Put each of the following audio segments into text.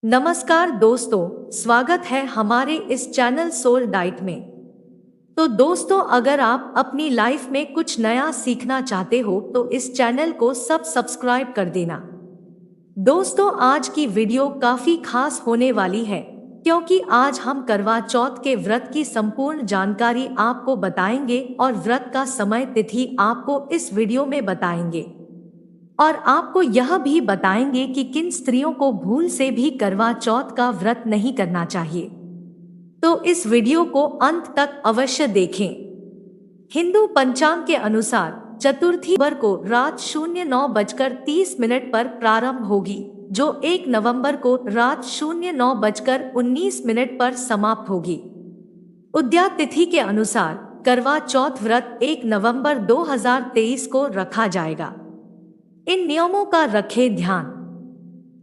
नमस्कार दोस्तों, स्वागत है हमारे इस चैनल सोल डाइट में। तो दोस्तों, अगर आप अपनी लाइफ में कुछ नया सीखना चाहते हो तो इस चैनल को सब्सक्राइब कर देना। दोस्तों, आज की वीडियो काफी खास होने वाली है क्योंकि आज हम करवा चौथ के व्रत की संपूर्ण जानकारी आपको बताएंगे और व्रत का समय तिथि आपको इस वीडियो में बताएंगे और आपको यह भी बताएंगे कि किन स्त्रियों को भूल से भी करवा चौथ का व्रत नहीं करना चाहिए। तो इस वीडियो को अंत तक अवश्य देखें। हिंदू पंचांग के अनुसार चतुर्थी बर को रात 09:30 पर प्रारंभ होगी, जो 1 नवंबर को रात 09:19 पर समाप्त होगी। उद्यात तिथि के अनुसार करवा चौथ व्रत 1 नवंबर 2023 को रखा जाएगा। इन नियमों का रखें ध्यान।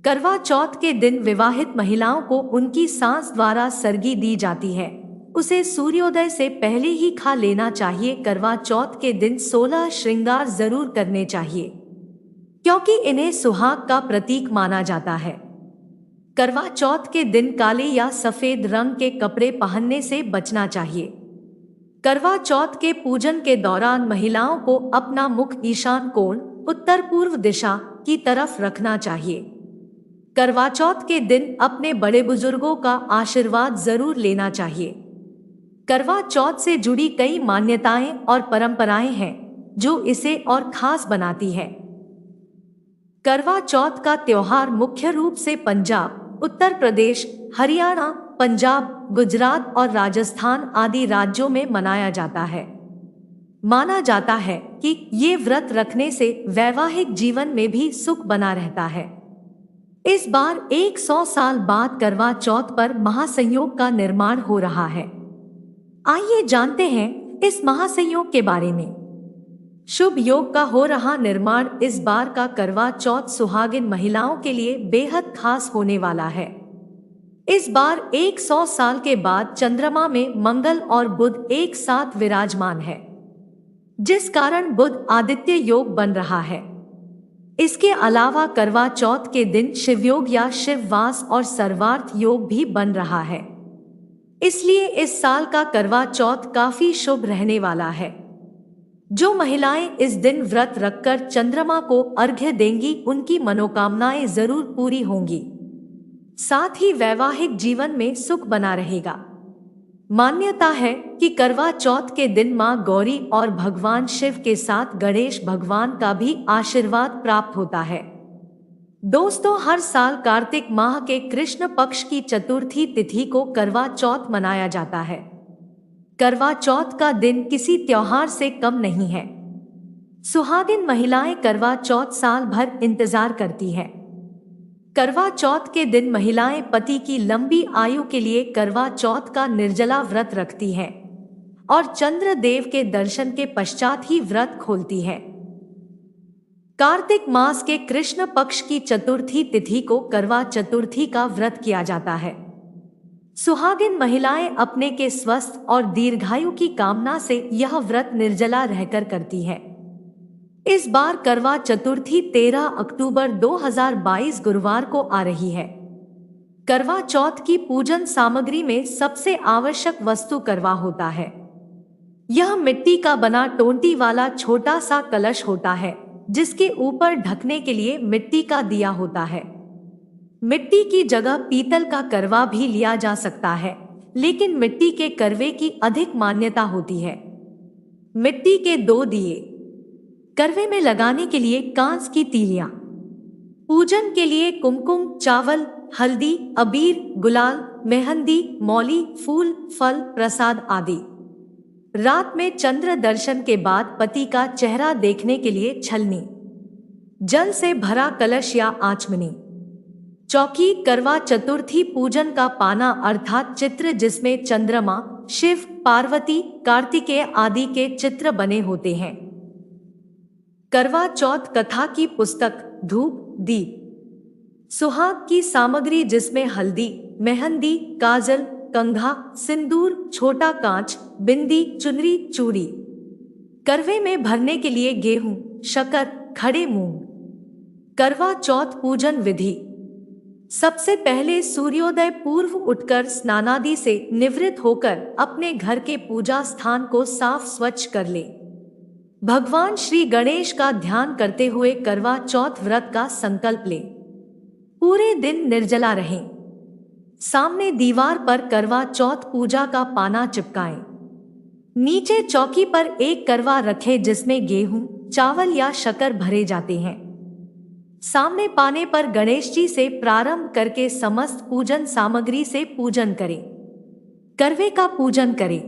करवा चौथ के दिन विवाहित महिलाओं को उनकी सास द्वारा सरगी दी जाती है, उसे सूर्योदय से पहले ही खा लेना चाहिए। करवा चौथ के दिन 16 श्रृंगार जरूर करने चाहिए क्योंकि इन्हें सुहाग का प्रतीक माना जाता है। करवा चौथ के दिन काले या सफेद रंग के कपड़े पहनने से बचना चाहिए। करवा चौथ के पूजन के दौरान महिलाओं को अपना मुख ईशान कोण उत्तर पूर्व दिशा की तरफ रखना चाहिए। करवा चौथ के दिन अपने बड़े बुजुर्गों का आशीर्वाद जरूर लेना चाहिए। करवा चौथ से जुड़ी कई मान्यताएं और परंपराएं हैं जो इसे और खास बनाती है। करवा चौथ का त्योहार मुख्य रूप से पंजाब, उत्तर प्रदेश, हरियाणा, पंजाब, गुजरात और राजस्थान आदि राज्यों में मनाया जाता है। माना जाता है कि ये व्रत रखने से वैवाहिक जीवन में भी सुख बना रहता है। इस बार 100 साल बाद करवा चौथ पर महासंयोग का निर्माण हो रहा है। आइए जानते हैं इस महासंयोग के बारे में। शुभ योग का हो रहा निर्माण। इस बार का करवा चौथ सुहागिन महिलाओं के लिए बेहद खास होने वाला है। इस बार 100 साल के बाद चंद्रमा में मंगल और बुध एक साथ विराजमान है, जिस कारण बुध आदित्य योग बन रहा है। इसके अलावा करवा चौथ के दिन शिवयोग या शिववास और सर्वार्थ योग भी बन रहा है। इसलिए इस साल का करवा चौथ काफी शुभ रहने वाला है। जो महिलाएं इस दिन व्रत रखकर चंद्रमा को अर्घ्य देंगी, उनकी मनोकामनाएं जरूर पूरी होंगी। साथ ही वैवाहिक जीवन में सुख बना रहेगा। मान्यता है कि करवा चौथ के दिन मां गौरी और भगवान शिव के साथ गणेश भगवान का भी आशीर्वाद प्राप्त होता है। दोस्तों, हर साल कार्तिक माह के कृष्ण पक्ष की चतुर्थी तिथि को करवा चौथ मनाया जाता है। करवा चौथ का दिन किसी त्योहार से कम नहीं है। सुहागिन महिलाएं करवा चौथ साल भर इंतजार करती है। करवा चौथ के दिन महिलाएं पति की लंबी आयु के लिए करवा चौथ का निर्जला व्रत रखती हैं और चंद्र देव के दर्शन के पश्चात ही व्रत खोलती है। कार्तिक मास के कृष्ण पक्ष की चतुर्थी तिथि को करवा चतुर्थी का व्रत किया जाता है। सुहागिन महिलाएं अपने के स्वस्थ और दीर्घायु की कामना से यह व्रत निर्जला रहकर करती है। इस बार करवा चतुर्थी 13 अक्टूबर 2022 गुरुवार को आ रही है। करवा चौथ की पूजन सामग्री में सबसे आवश्यक वस्तु करवा होता है। यह मिट्टी का बना टोंटी वाला छोटा सा कलश होता है, जिसके ऊपर ढकने के लिए मिट्टी का दिया होता है। मिट्टी की जगह पीतल का करवा भी लिया जा सकता है, लेकिन मिट्टी के करवे की अधिक मान्यता होती है। मिट्टी के 2 दिए। करवे में लगाने के लिए कांच की तीलियां। पूजन के लिए कुमकुम, चावल, हल्दी, अबीर, गुलाल, मेहंदी, मौली, फूल, फल, प्रसाद आदि। रात में चंद्र दर्शन के बाद पति का चेहरा देखने के लिए छलनी, जल से भरा कलश या आचमनी। चौकी। करवा चतुर्थी पूजन का पाना अर्थात चित्र, जिसमें चंद्रमा, शिव, पार्वती, कार्तिकेय आदि के चित्र बने होते हैं। करवा चौथ कथा की पुस्तक, धूप, दीप। सुहाग की सामग्री, जिसमें हल्दी, मेहंदी, काजल, कंघा, सिंदूर, छोटा कांच, बिंदी, चुनरी, चूड़ी। करवे में भरने के लिए गेहूं, शक्कर, खड़े मूंग। करवा चौथ पूजन विधि। सबसे पहले सूर्योदय पूर्व उठकर स्नानादि से निवृत्त होकर अपने घर के पूजा स्थान को साफ स्वच्छ कर ले। भगवान श्री गणेश का ध्यान करते हुए करवा चौथ व्रत का संकल्प ले। पूरे दिन निर्जला रहें। सामने दीवार पर करवा चौथ पूजा का पाना चिपकाएं। नीचे चौकी पर एक करवा रखें जिसमें गेहूं, चावल या शक्कर भरे जाते हैं। सामने पाने पर गणेश जी से प्रारंभ करके समस्त पूजन सामग्री से पूजन करें। करवे का पूजन करें।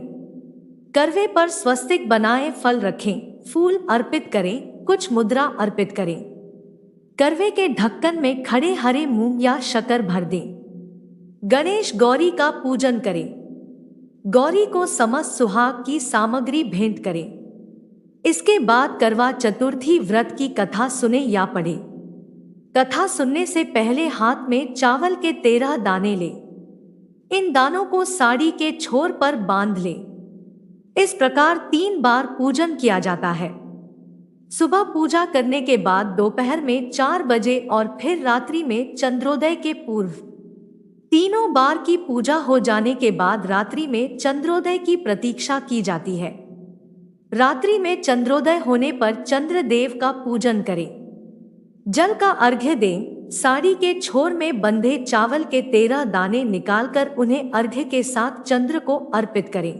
करवे पर स्वस्तिक बनाए फल रखें, फूल अर्पित करें, कुछ मुद्रा अर्पित करें। करवे के ढक्कन में खड़े हरे मूंग या शक्कर भर दें। गणेश गौरी का पूजन करें। गौरी को समस्त सुहाग की सामग्री भेंट करें। इसके बाद करवा चतुर्थी व्रत की कथा सुने या पढ़े। कथा सुनने से पहले हाथ में चावल के 13 दाने ले। इन दानों को साड़ी के छोर पर बांध ले। इस प्रकार 3 बार पूजन किया जाता है। सुबह पूजा करने के बाद दोपहर में 4 बजे और फिर रात्रि में चंद्रोदय के पूर्व। तीनों बार की पूजा हो जाने के बाद रात्रि में चंद्रोदय की प्रतीक्षा की जाती है। रात्रि में चंद्रोदय होने पर चंद्रदेव का पूजन करें। जल का अर्घ्य दें। साड़ी के छोर में बंधे चावल के 13 दाने निकालकर उन्हें अर्घ्य के साथ चंद्र को अर्पित करें।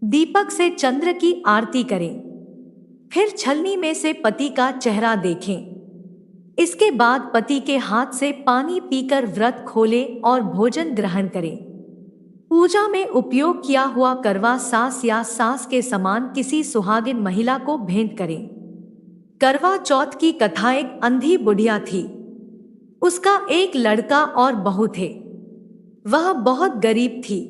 दीपक से चंद्र की आरती करें। फिर छलनी में से पति का चेहरा देखें। इसके बाद पति के हाथ से पानी पीकर व्रत खोलें और भोजन ग्रहण करें। पूजा में उपयोग किया हुआ करवा सास या सास के समान किसी सुहागिन महिला को भेंट करें। करवा चौथ की कथा एक अंधी बुढ़िया थी। उसका एक लड़का और बहू थे। वह बहुत गरीब थी।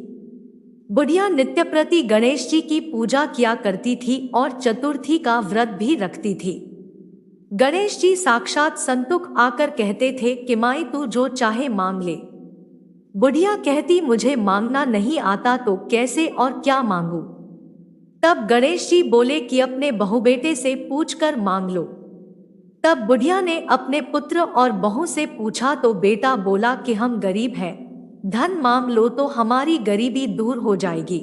बुढ़िया नित्य प्रति गणेश जी की पूजा किया करती थी और चतुर्थी का व्रत भी रखती थी। गणेश जी साक्षात संतुक आकर कहते थे कि माई तू जो चाहे मांग ले। बुढ़िया कहती मुझे मांगना नहीं आता तो कैसे और क्या मांगू। तब गणेश जी बोले कि अपने बहू बेटे से पूछकर मांग लो। तब बुढ़िया ने अपने पुत्र और बहू से पूछा तो बेटा बोला कि हम गरीब हैं, धन मांग लो तो हमारी गरीबी दूर हो जाएगी।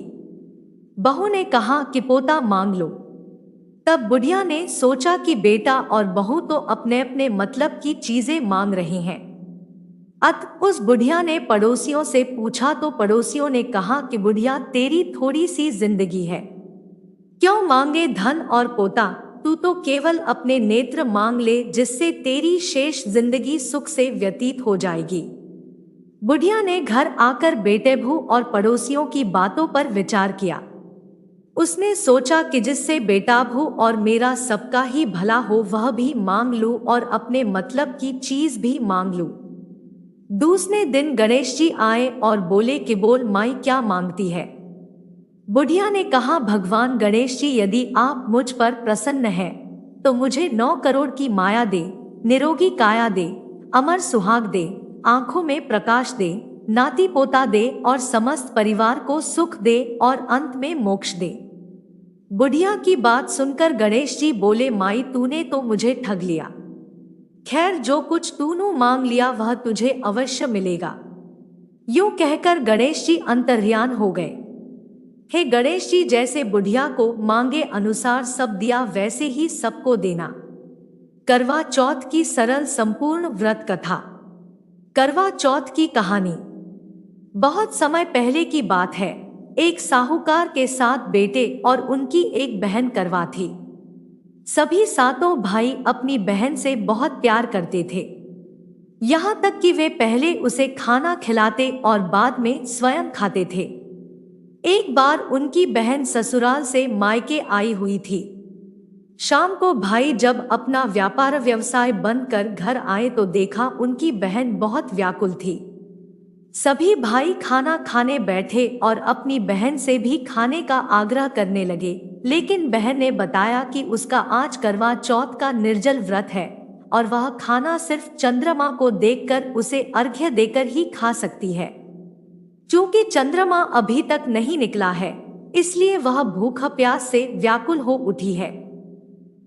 बहू ने कहा कि पोता मांग लो। तब बुढ़िया ने सोचा कि बेटा और बहू तो अपने अपने मतलब की चीजें मांग रहे हैं। अत उस बुढ़िया ने पड़ोसियों से पूछा तो पड़ोसियों ने कहा कि बुढ़िया तेरी थोड़ी सी जिंदगी है, क्यों मांगे धन और पोता, तू तो केवल अपने नेत्र मांग ले जिससे तेरी शेष जिंदगी सुख से व्यतीत हो जाएगी। बुढ़िया ने घर आकर बेटे भू और पड़ोसियों की बातों पर विचार किया। उसने सोचा कि जिससे बेटा भू और मेरा सबका ही भला हो वह भी मांग लूं और अपने मतलब की चीज भी मांग लूं। दूसरे दिन गणेश जी आए और बोले कि बोल माई क्या मांगती है। बुढ़िया ने कहा भगवान गणेश जी यदि आप मुझ पर प्रसन्न हैं तो मुझे 9 करोड़ की माया दे, निरोगी काया दे, अमर सुहाग दे, आंखों में प्रकाश दे, नाती पोता दे और समस्त परिवार को सुख दे और अंत में मोक्ष दे। बुढ़िया की बात सुनकर गणेश जी बोले माई तूने तो मुझे ठग लिया। खैर जो कुछ तूने मांग लिया वह तुझे अवश्य मिलेगा। यूं कहकर गणेश जी अंतर्ध्यान हो गए। हे गणेश जी जैसे बुढ़िया को मांगे अनुसार सब दिया वैसे ही सबको देना। करवा चौथ की सरल संपूर्ण व्रत कथा। करवा चौथ की कहानी। बहुत समय पहले की बात है। एक साहूकार के 7 बेटे और उनकी एक बहन करवा थी। सभी 7 भाई अपनी बहन से बहुत प्यार करते थे, यहाँ तक कि वे पहले उसे खाना खिलाते और बाद में स्वयं खाते थे। एक बार उनकी बहन ससुराल से मायके आई हुई थी। शाम को भाई जब अपना व्यापार व्यवसाय बंद कर घर आए तो देखा उनकी बहन बहुत व्याकुल थी। सभी भाई खाना खाने बैठे और अपनी बहन से भी खाने का आग्रह करने लगे, लेकिन बहन ने बताया कि उसका आज करवा चौथ का निर्जल व्रत है और वह खाना सिर्फ चंद्रमा को देखकर उसे अर्घ्य देकर ही खा सकती है। चूंकि चंद्रमा अभी तक नहीं निकला है, इसलिए वह भूख प्यास से व्याकुल हो उठी है।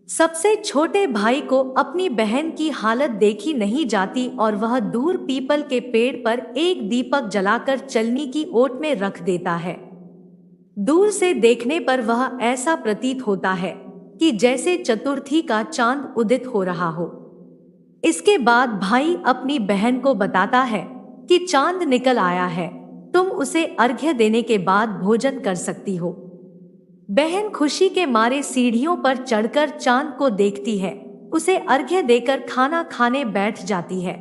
सबसे छोटे भाई को अपनी बहन की हालत देखी नहीं जाती और वह दूर पीपल के पेड़ पर एक दीपक जलाकर चलनी की ओट में रख देता है। दूर से देखने पर वह ऐसा प्रतीत होता है कि जैसे चतुर्थी का चांद उदित हो रहा हो। इसके बाद भाई अपनी बहन को बताता है कि चांद निकल आया है, तुम उसे अर्घ्य देने के बाद भोजन कर सकती हो। बहन खुशी के मारे सीढ़ियों पर चढ़कर चांद को देखती है, उसे अर्घ्य देकर खाना खाने बैठ जाती है।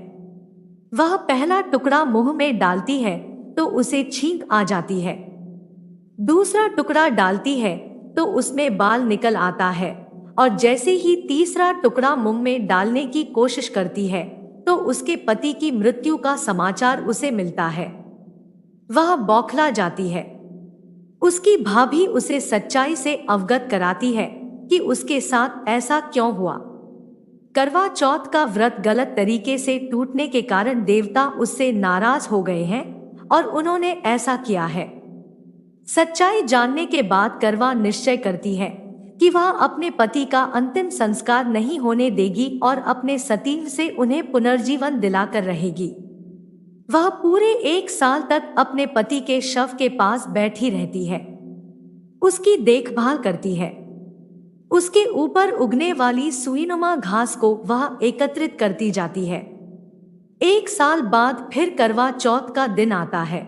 वह पहला टुकड़ा मुंह में डालती है तो उसे छींक आ जाती है। दूसरा टुकड़ा डालती है तो उसमें बाल निकल आता है और जैसे ही तीसरा टुकड़ा मुंह में डालने की कोशिश करती है तो उसके पति की मृत्यु का समाचार उसे मिलता है। वह बौखला जाती है। उसकी भाभी उसे सच्चाई से अवगत कराती है कि उसके साथ ऐसा क्यों हुआ। करवा चौथ का व्रत गलत तरीके से टूटने के कारण देवता उससे नाराज हो गए हैं और उन्होंने ऐसा किया है। सच्चाई जानने के बाद करवा निश्चय करती है कि वह अपने पति का अंतिम संस्कार नहीं होने देगी और अपने सतीव से उन्हें पुनर्जीवन दिलाकर रहेगी। वह पूरे 1 साल तक अपने पति के शव के पास बैठी रहती है, उसकी देखभाल करती है। उसके ऊपर उगने वाली सुईनुमा घास को वह एकत्रित करती जाती है। 1 साल बाद फिर करवा चौथ का दिन आता है।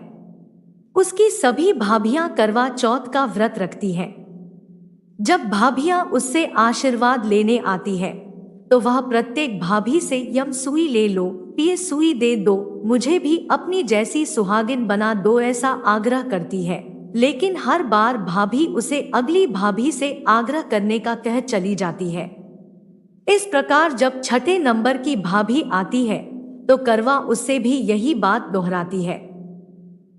उसकी सभी भाभियां करवा चौथ का व्रत रखती हैं। जब भाभियां उससे आशीर्वाद लेने आती है तो वह प्रत्येक भाभी से यम सुई ले लो, ये सुई दे दो, मुझे भी अपनी जैसी सुहागिन बना दो, ऐसा आग्रह करती है। लेकिन हर बार भाभी उसे अगली भाभी से आग्रह करने का कह चली जाती है। इस प्रकार जब छठे नंबर की भाभी आती है तो करवा उससे भी यही बात दोहराती है।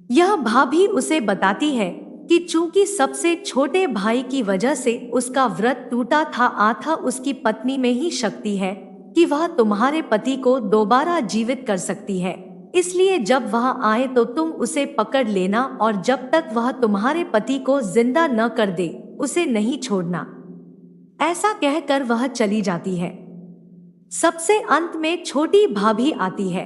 यह भाभी उसे बताती है कि चूंकि सबसे छोटे भाई की वजह से उसका व्रत टूटा था, उसकी पत्नी में ही शक्ति है कि वह तुम्हारे पति को दोबारा जीवित कर सकती है। इसलिए जब वह आए तो तुम उसे पकड़ लेना और जब तक वह तुम्हारे पति को जिंदा न कर दे उसे नहीं छोड़ना। ऐसा कहकर वह चली जाती है। सबसे अंत में छोटी भाभी आती है।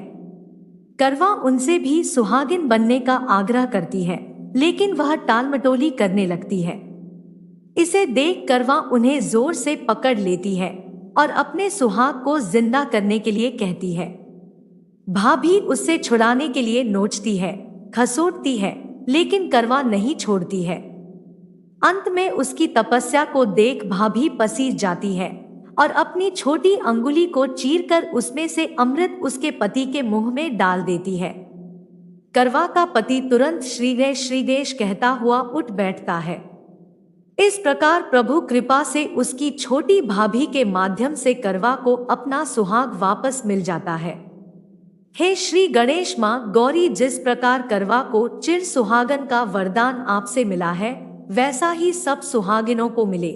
करवा उनसे भी सुहागिन बनने का आग्रह करती है, लेकिन वह टालमटोली करने लगती है। इसे देख करवा उन्हें जोर से पकड़ लेती है और अपने सुहाग को जिंदा करने के लिए कहती है। भाभी उससे छुड़ाने के लिए नोचती है, खसोटती है, लेकिन करवा नहीं छोड़ती है। अंत में उसकी तपस्या को देख भाभी पसीज जाती है और अपनी छोटी अंगुली को चीरकर उसमें से अमृत उसके पति के मुंह में डाल देती है। करवा का पति तुरंत श्रीगेश कहता हुआ उठ बैठता है। इस प्रकार प्रभु कृपा से उसकी छोटी भाभी के माध्यम से करवा को अपना सुहाग वापस मिल जाता है। हे श्री गणेश मां गौरी, जिस प्रकार करवा को चिर सुहागन का वरदान आपसे मिला है वैसा ही सब सुहागिनों को मिले।